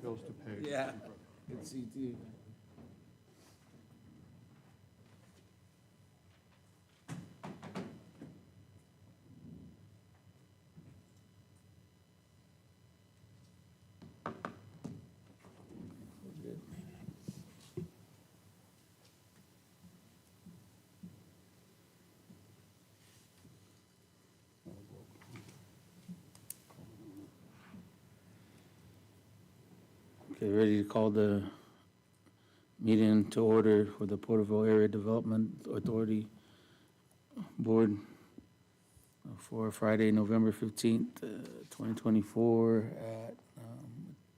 bills to pay. Yeah, it's CT. Okay, ready to call the meeting to order for the Porterville Area Development Authority Board for Friday, November 15th, 2024 at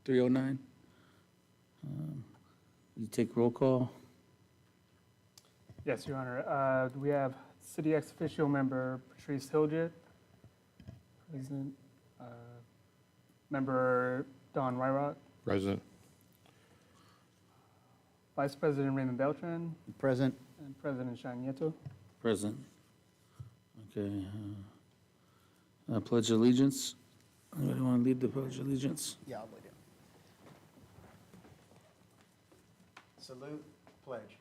3:09. You take roll call? Yes, Your Honor. We have City Ex Officio Member Patrice Hilgett, President, Member Don Wyrock, President. Vice President Raymond Beltran, Present. and President Sean Nieto. Present. Okay. Pledge allegiance. Anybody want to lead the pledge allegiance? Yeah, I'll lead it. Salute, pledge.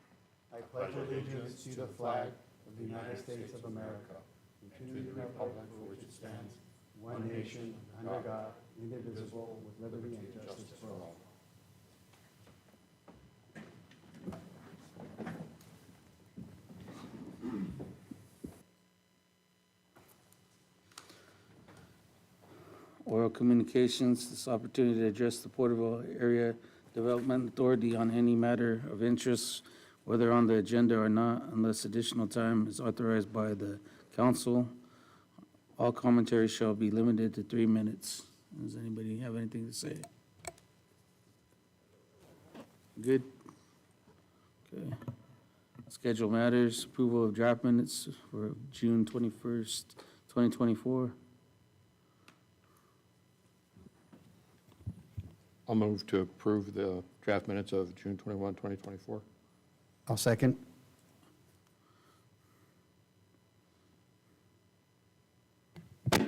I pledge allegiance to the flag of the United States of America and to the republic for which it stands, one nation, under God, indivisible, with liberty and justice for all. Oral communications, this opportunity to address the Porterville Area Development Authority on any matter of interest, whether on the agenda or not, unless additional time is authorized by the council. All commentary shall be limited to 3 minutes. Does anybody have anything to say? Good? Okay. Schedule matters, approval of draft minutes for June 21st, 2024. I'll move to approve the draft minutes of June 21, 2024. I'll second. So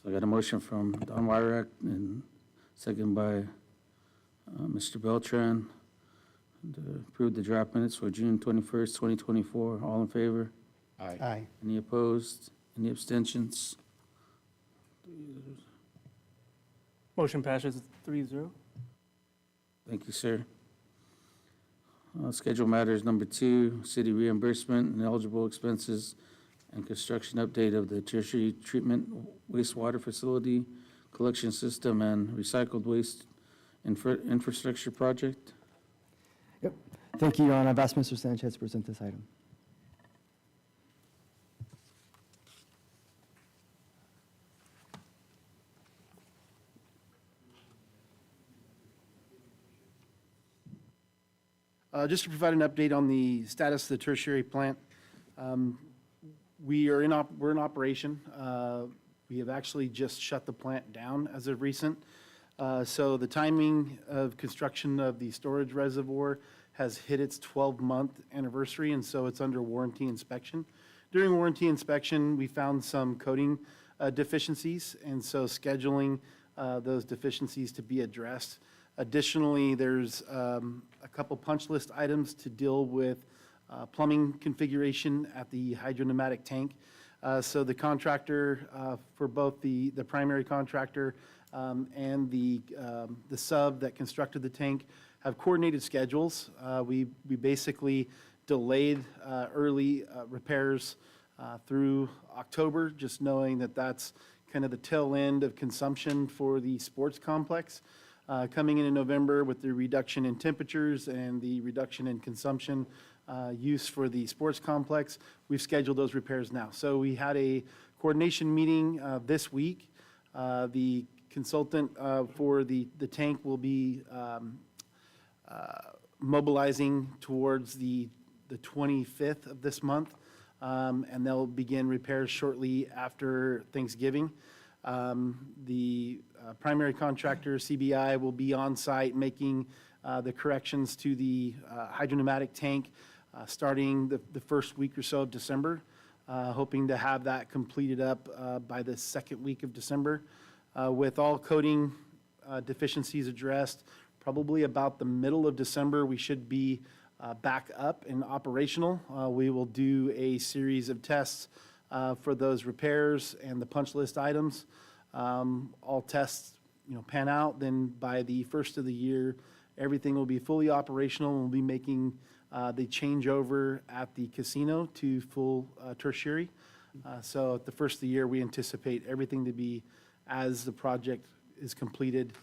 I got a motion from Don Wyrack and second by Mr. Beltran to approve the draft minutes for June 21st, 2024. All in favor? Aye. Aye. Any opposed? Any abstentions? Motion passes 3-0. Thank you, sir. Schedule matters number 2, city reimbursement and eligible expenses and construction update of the tertiary treatment wastewater facility, collection system, and recycled waste infrastructure project. Yep. Thank you, Your Honor. I've asked Mr. Sanchez to present this item. Just to provide an update on the status of the tertiary plant, we're in operation. We have actually just shut the plant down as of recent. So the timing of construction of the storage reservoir has hit its 12-month anniversary, and so it's under warranty inspection. During warranty inspection, we found some coating deficiencies, and so scheduling those deficiencies to be addressed. Additionally, there's a couple punch list items to deal with plumbing configuration at the hydropneumatic tank. So the contractor for both the primary contractor and the sub that constructed the tank have coordinated schedules. We basically delayed early repairs through October, just knowing that that's kind of the tail end of consumption for the sports complex. Coming in November with the reduction in temperatures and the reduction in consumption use for the sports complex, we've scheduled those repairs now. So we had a coordination meeting this week. The consultant for the tank will be mobilizing towards the 25th of this month, and they'll begin repairs shortly after Thanksgiving. The primary contractor, CBI, will be on site making the corrections to the hydropneumatic tank starting the first week or so of December. hoping to have that completed up by the second week of December. With all coating deficiencies addressed, probably about the middle of December, we should be back up and operational. We will do a series of tests for those repairs and the punch list items. All tests, pan out, then by the first of the year, everything will be fully operational, and we'll be making the changeover at the casino to full tertiary. So at the first of the year, we anticipate everything to be, as the project is completed,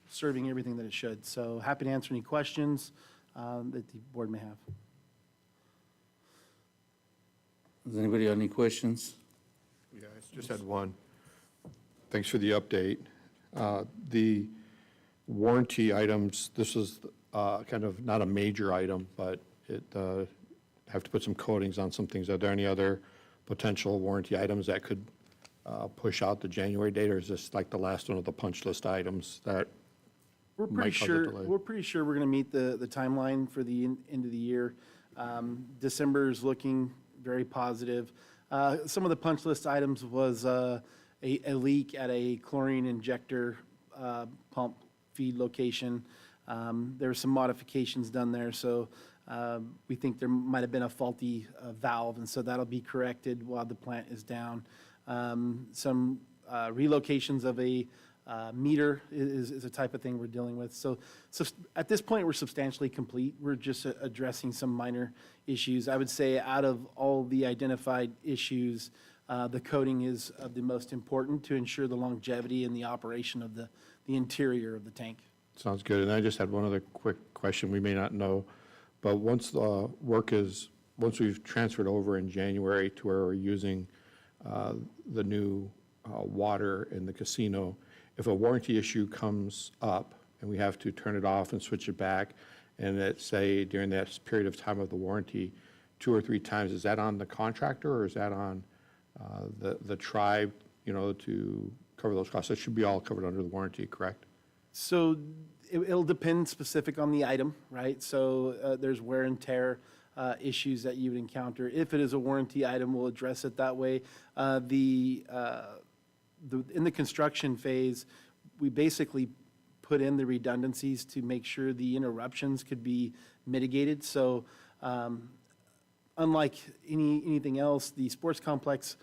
serving everything that it should. So happy to answer any questions that the board may have. Does anybody have any questions? Yeah, I just had one. Thanks for the update. The warranty items, this is kind of not a major item, but it have to put some coatings on some things. Are there any other potential warranty items that could push out the January date, or is this like the last one of the punch list items that We're might pretty cause a sure, delay? we're pretty sure we're going to meet the timeline for the end of the year. December is looking very positive. Some of the punch list items was a leak at a chlorine injector pump feed location. There were some modifications done there, so we think there might have been a faulty valve, and so that'll be corrected while the plant is down. Some relocations of a meter is a type of thing we're dealing with. So at this point, we're substantially complete. We're just addressing some minor issues. I would say out of all the identified issues, the coating is of the most important to ensure the longevity and the operation of the interior of the tank. Sounds good. And I just had one other quick question. We may not know, but once the work is, once we've transferred over in January to where we're using the new water in the casino, if a warranty issue comes up and we have to turn it off and switch it back, and let's say during that period of time of the warranty, 2 or 3 times, is that on the contractor or is that on the tribe, to cover those costs? That should be all covered under the warranty, correct? So it'll depend specific on the item, right? So there's wear and tear issues that you would encounter. If it is a warranty item, we'll address it that way. In the construction phase, we basically put in the redundancies to make sure the interruptions could be mitigated. So unlike anything else, the sports complex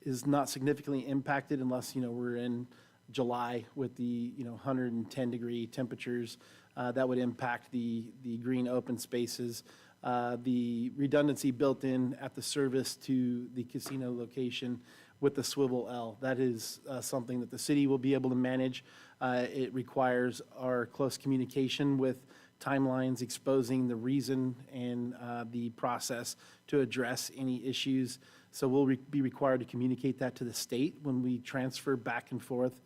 is not significantly impacted unless, we're in July with the 110-degree temperatures. That would impact the green open spaces. The redundancy built in at the service to the casino location with the swivel L, that is something that the city will be able to manage. It requires our close communication with timelines exposing the reason and the process to address any issues. So we'll be required to communicate that to the state when we transfer back and forth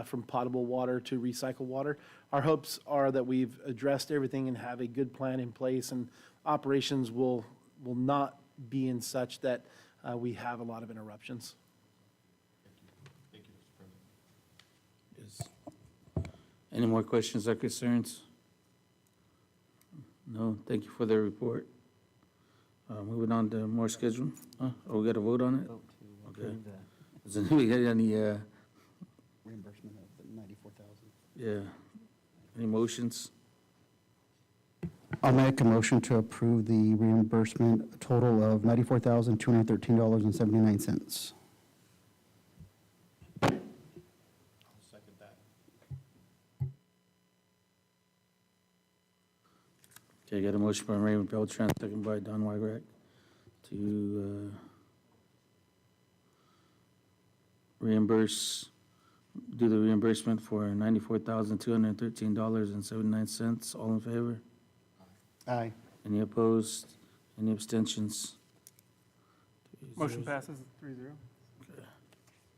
from potable water to recycled water. Our hopes are that we've addressed everything and have a good plan in place, and operations will not be in such that we have a lot of interruptions. Thank you, Mr. President. Yes. Any more questions or concerns? No, thank you for the report. Moving on to more schedule. Oh, we got to vote on it? Vote to Okay. approve the Does anybody got any, reimbursement of the $94,000. yeah, any motions? I'll make a motion to approve the reimbursement, a total of $94,213.79. I'll second that. Okay, got a motion by Raymond Beltran, second by Don Wyrack to do the reimbursement for $94,213.79. All in favor? Aye. Any opposed? Any abstentions? Motion passes 3-0.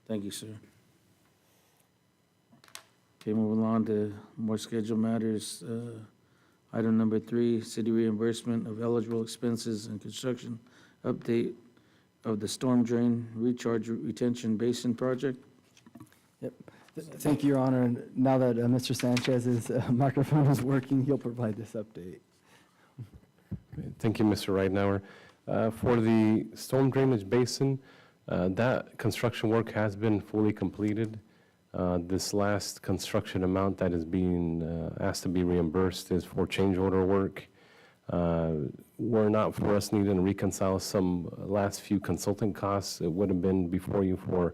Thank you, sir. Okay, moving on to more scheduled matters. Item number 3, city reimbursement of eligible expenses and construction update of the storm drain recharge retention basin project. Yep. Thank you, Your Honor. And now that Mr. Sanchez's microphone is working, he'll provide this update. Thank you, Mr. Reitnauer. For the storm drainage basin, that construction work has been fully completed. This last construction amount that is being asked to be reimbursed is for change order work. Were not for us needing to reconcile some last few consultant costs, it would have been before you for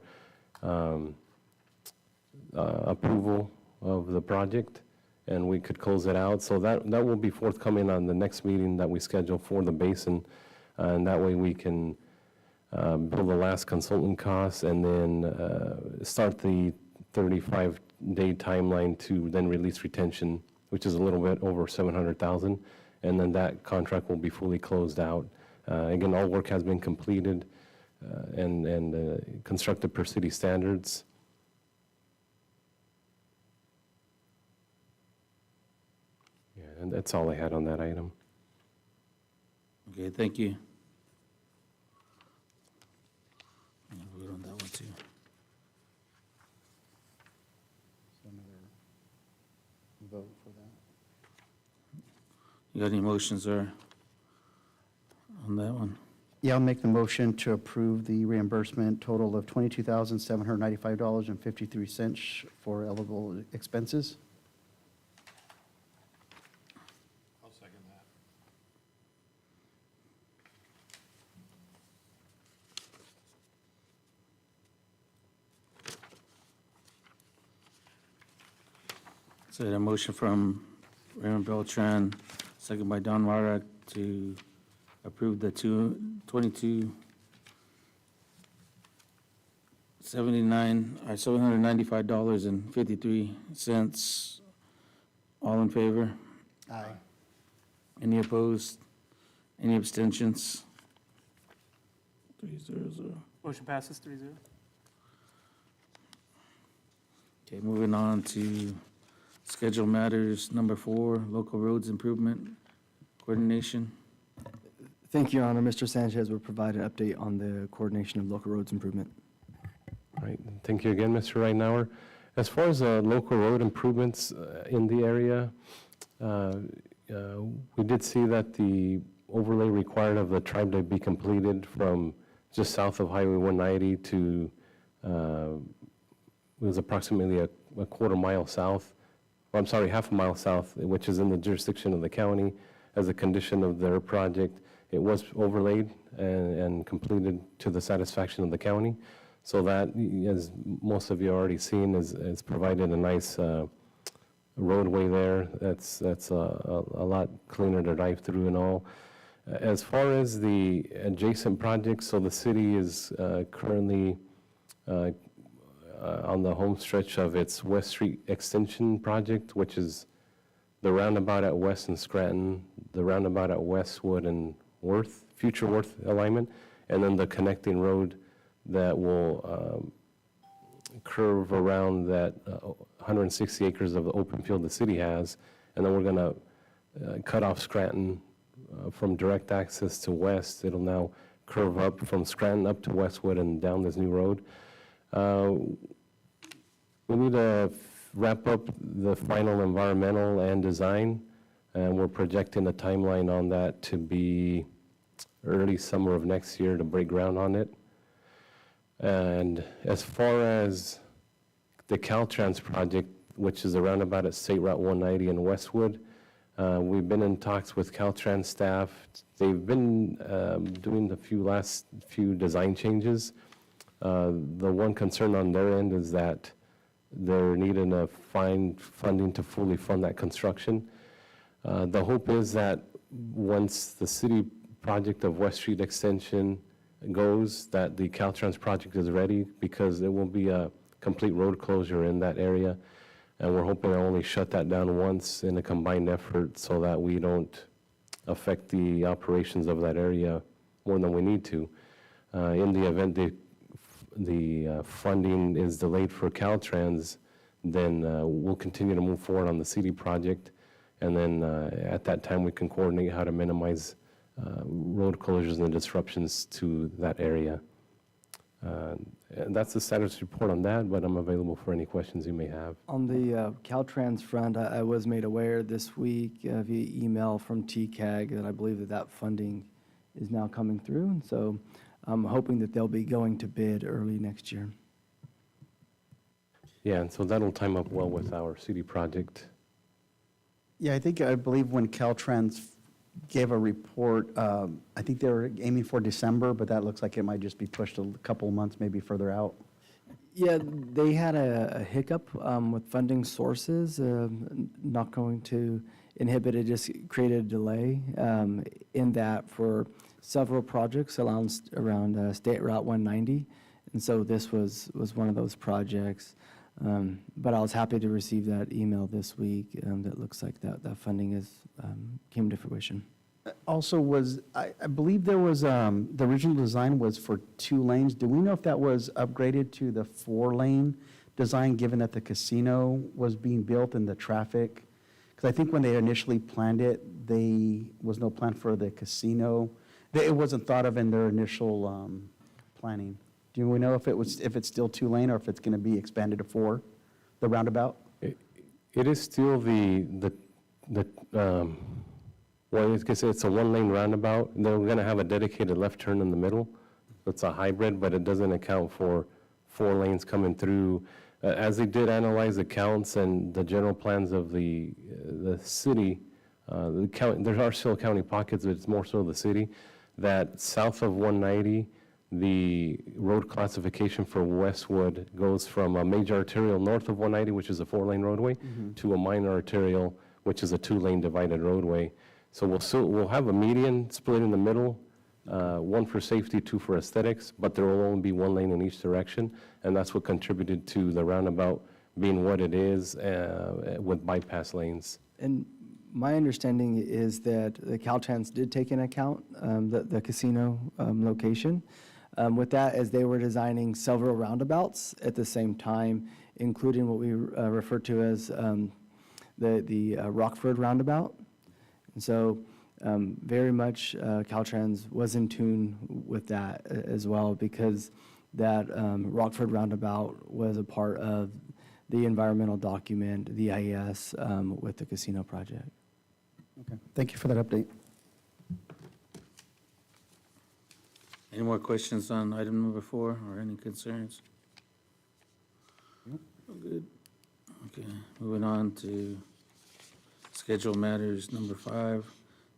approval of the project, and we could close it out. So that will be forthcoming on the next meeting that we schedule for the basin, and that way we can bill the last consultant costs and then start the 35-day timeline to then release retention, which is a little bit over $700,000, and then that contract will be fully closed out. Again, all work has been completed and constructed per city standards. Yeah, and that's all I had on that item. Okay, thank you. Yeah, vote on that one too. So another vote for that. You got any motions or on that one? Yeah, I'll make the motion to approve the reimbursement total of $22,795.53 for eligible expenses. I'll second that. So a motion from Raymond Beltran, second by Don Mara, to approve the $795.53. All in favor? Aye. Any opposed? Any abstentions? 300. Motion passes 3-0. Okay, moving on to schedule matters number 4, local roads improvement coordination. Thank you, Your Honor. Mr. Sanchez will provide an update on the coordination of local roads improvement. All right, thank you again, Mr. Reitnauer. As far as local road improvements in the area, we did see that the overlay required of the tribe to be completed from just south of Highway 190 to, it was approximately a quarter mile south, or I'm sorry, half a mile south, which is in the jurisdiction of the county as a condition of their project. It was overlaid and completed to the satisfaction of the county. So that, as most of you already seen, is provided a nice roadway there. That's a lot cleaner to drive through and all. As far as the adjacent projects, so the city is currently on the home stretch of its West Street Extension project, which is the roundabout at West and Scranton, the roundabout at Westwood and Worth, future Worth alignment, and then the connecting road that will curve around that 160 acres of the open field the city has, and then we're going to cut off Scranton from direct access to west. It'll now curve up from Scranton up to Westwood and down this new road. We need to wrap up the final environmental and design, and we're projecting a timeline on that to be early summer of next year to break ground on it. And as far as the Caltrans project, which is a roundabout at State Route 190 in Westwood, we've been in talks with Caltrans staff. They've been doing the last few design changes. The one concern on their end is that they're needing to find funding to fully fund that construction. The hope is that once the city project of West Street Extension goes, that the Caltrans project is ready, because there will be a complete road closure in that area. And we're hoping to only shut that down once in a combined effort so that we don't affect the operations of that area more than we need to. In the event the funding is delayed for Caltrans, then we'll continue to move forward on the city project. And then at that time, we can coordinate how to minimize road closures and disruptions to that area. And that's the status report on that, but I'm available for any questions you may have. On the Caltrans front, I was made aware this week via email from TCAG that I believe that funding is now coming through, and so I'm hoping that they'll be going to bid early next year. Yeah, and so that'll time up well with our city project. Yeah, I believe when Caltrans gave a report, I think they were aiming for December, but that looks like it might just be pushed a couple of months, maybe further out. Yeah, they had a hiccup with funding sources, not going to inhibit it, just created a delay in that for several projects around State Route 190. And so this was one of those projects. But I was happy to receive that email this week that looks like that funding came to fruition. Also I believe there was, the original design was for 2 lanes. Do we know if that was upgraded to the 4-lane design, given that the casino was being built and the traffic? Because I think when they initially planned it, was no plan for the casino. It wasn't thought of in their initial planning. Do we know if it's still 2-lane or if it's going to be expanded to 4, the roundabout? It is still well, it's a 1-lane roundabout. They're going to have a dedicated left turn in the middle. It's a hybrid, but it doesn't account for 4 lanes coming through. As they did analyze the counts and the general plans of the city, there are still county pockets, but it's more so the city, that south of 190, the road classification for Westwood goes from a major arterial north of 190, which is a 4-lane roadway, to a minor arterial, which is a 2-lane divided roadway. So we'll have a median split in the middle, 1 for safety, 2 for aesthetics, but there will only be 1 lane in each direction, and that's what contributed to the roundabout being what it is with bypass lanes. And my understanding is that the Caltrans did take into account the casino location. With that, as they were designing several roundabouts at the same time, including what we refer to as the Rockford roundabout. And so very much Caltrans was in tune with that as well, because that Rockford roundabout was a part of the environmental document, the EIS, with the casino project. Okay, thank you for that update. Any more questions on item number 4 or any concerns? Good. Okay, moving on to scheduled matters number 5,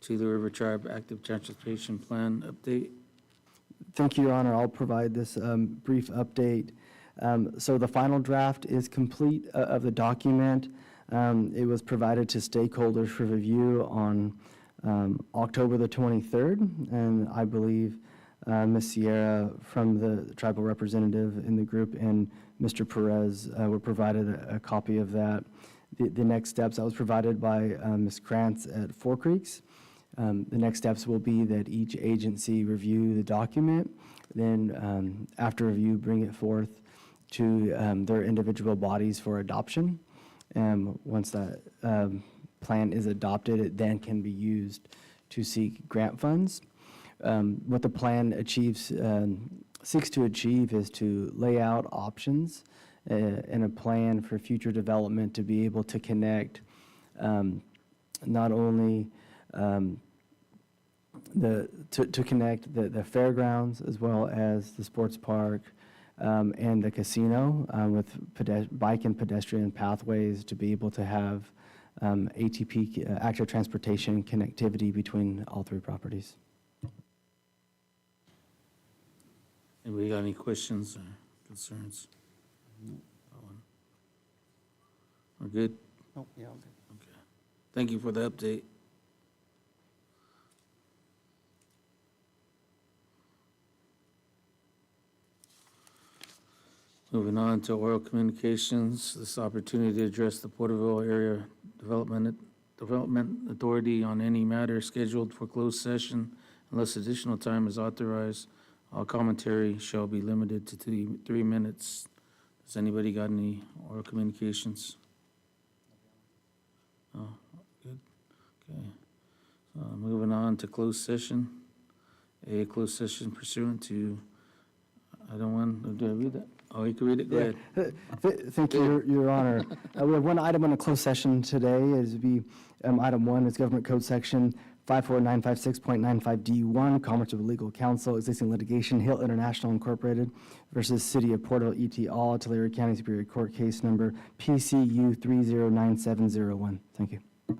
to the River Tribe Active Transportation Plan update. Thank you, Your Honor. I'll provide this brief update. So the final draft is complete of the document. It was provided to stakeholders for review on October the 23rd, and I believe Ms. Sierra from the tribal representative in the group and Mr. Perez were provided a copy of that. The next steps, I was provided by Ms. Krantz at Four Creeks. The next steps will be that each agency review the document, then after review, bring it forth to their individual bodies for adoption. Once that plan is adopted, it then can be used to seek grant funds. What the plan seeks to achieve is to lay out options and a plan for future development to be able to connect not only to connect the fairgrounds as well as the sports park and the casino with bike and pedestrian pathways to be able to have ATP, active transportation connectivity between all 3 properties. Anybody got any questions or concerns? We're good? Oh, yeah, okay. Okay. Thank you for the update. Moving on to oral communications, this opportunity to address the Porterville Area Development Authority on any matter scheduled for closed session unless additional time is authorized. All commentary shall be limited to 3 minutes. Does anybody got any oral communications? Oh, good. Okay. Moving on to closed session. A closed session pursuant to item 1. Do I read that? Oh, you can read it. Go ahead. Thank you, Your Honor. We have one item on a closed session today. Item 1 is Government Code Section 54956.95D1, Commerce with Legal Counsel, existing litigation, Hill International Incorporated versus City of Porterville et al., Tulare County Superior Court, case number PCU 309701. Thank you. And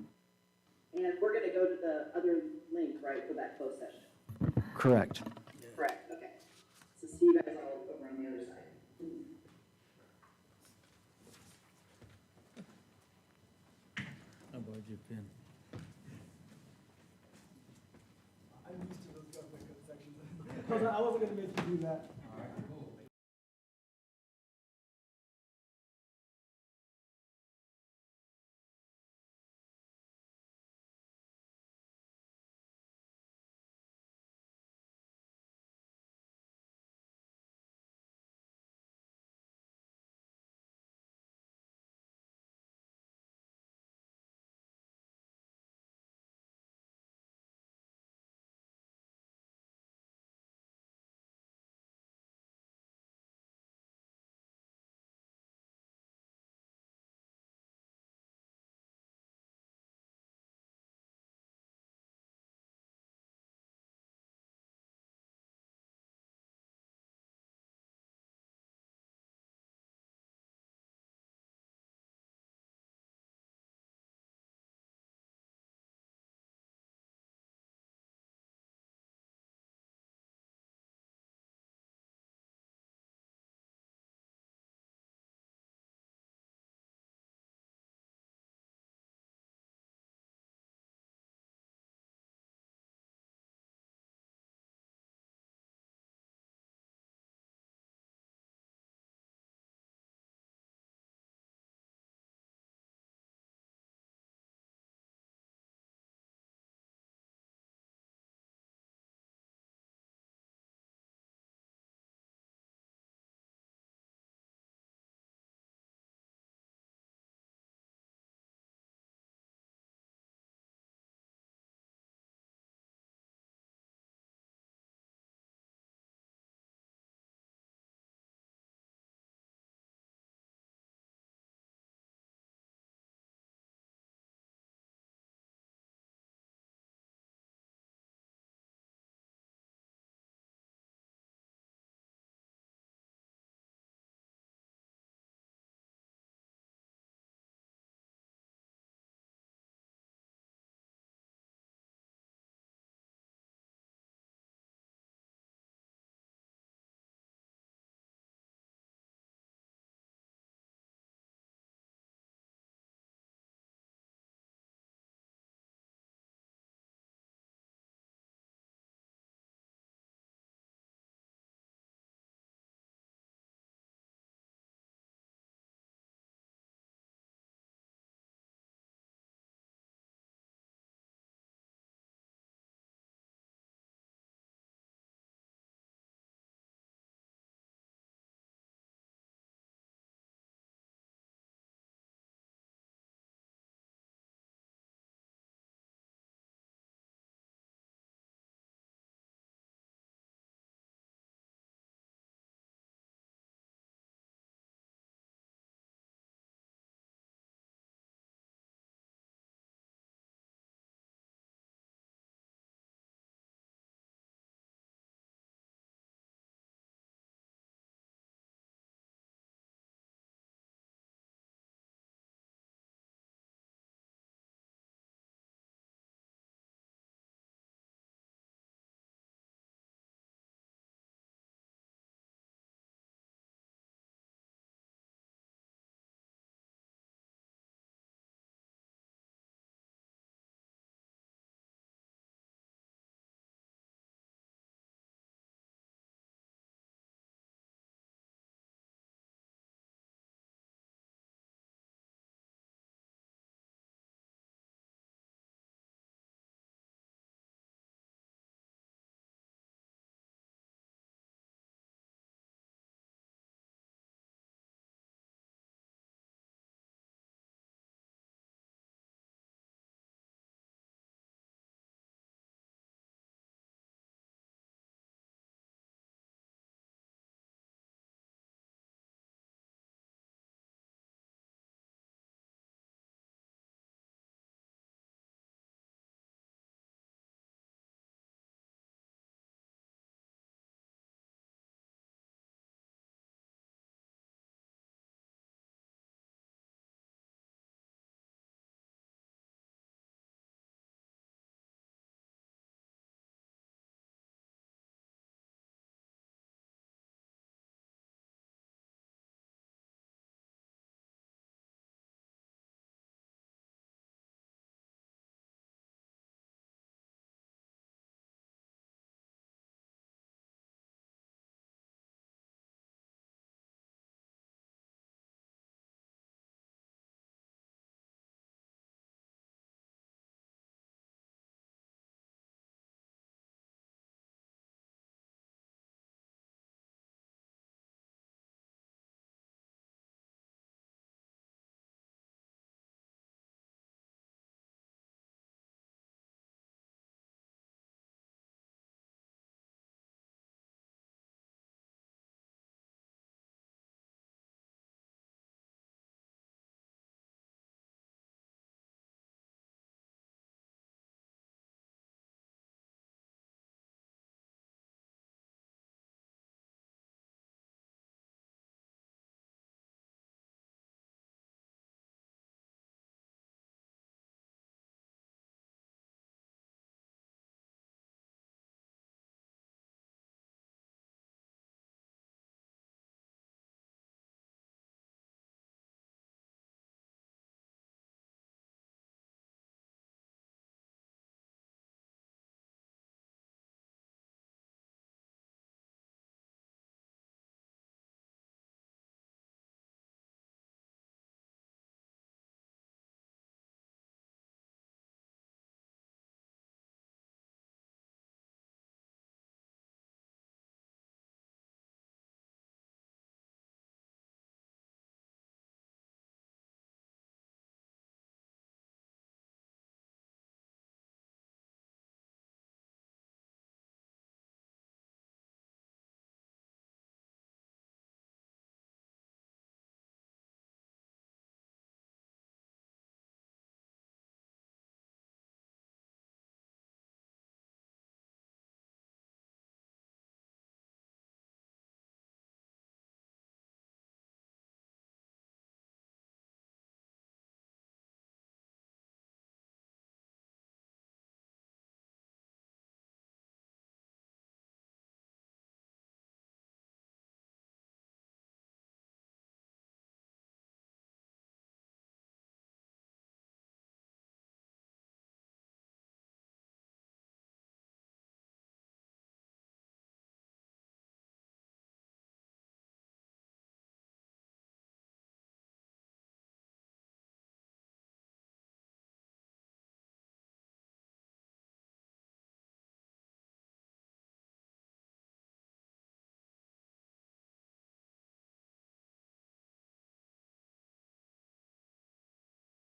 we're going to go to the other link, right, for that closed session? Correct. Correct, okay. So see you guys all over on the other side. How about your pen? I'm used to those government sections. I wasn't gonna make you do that.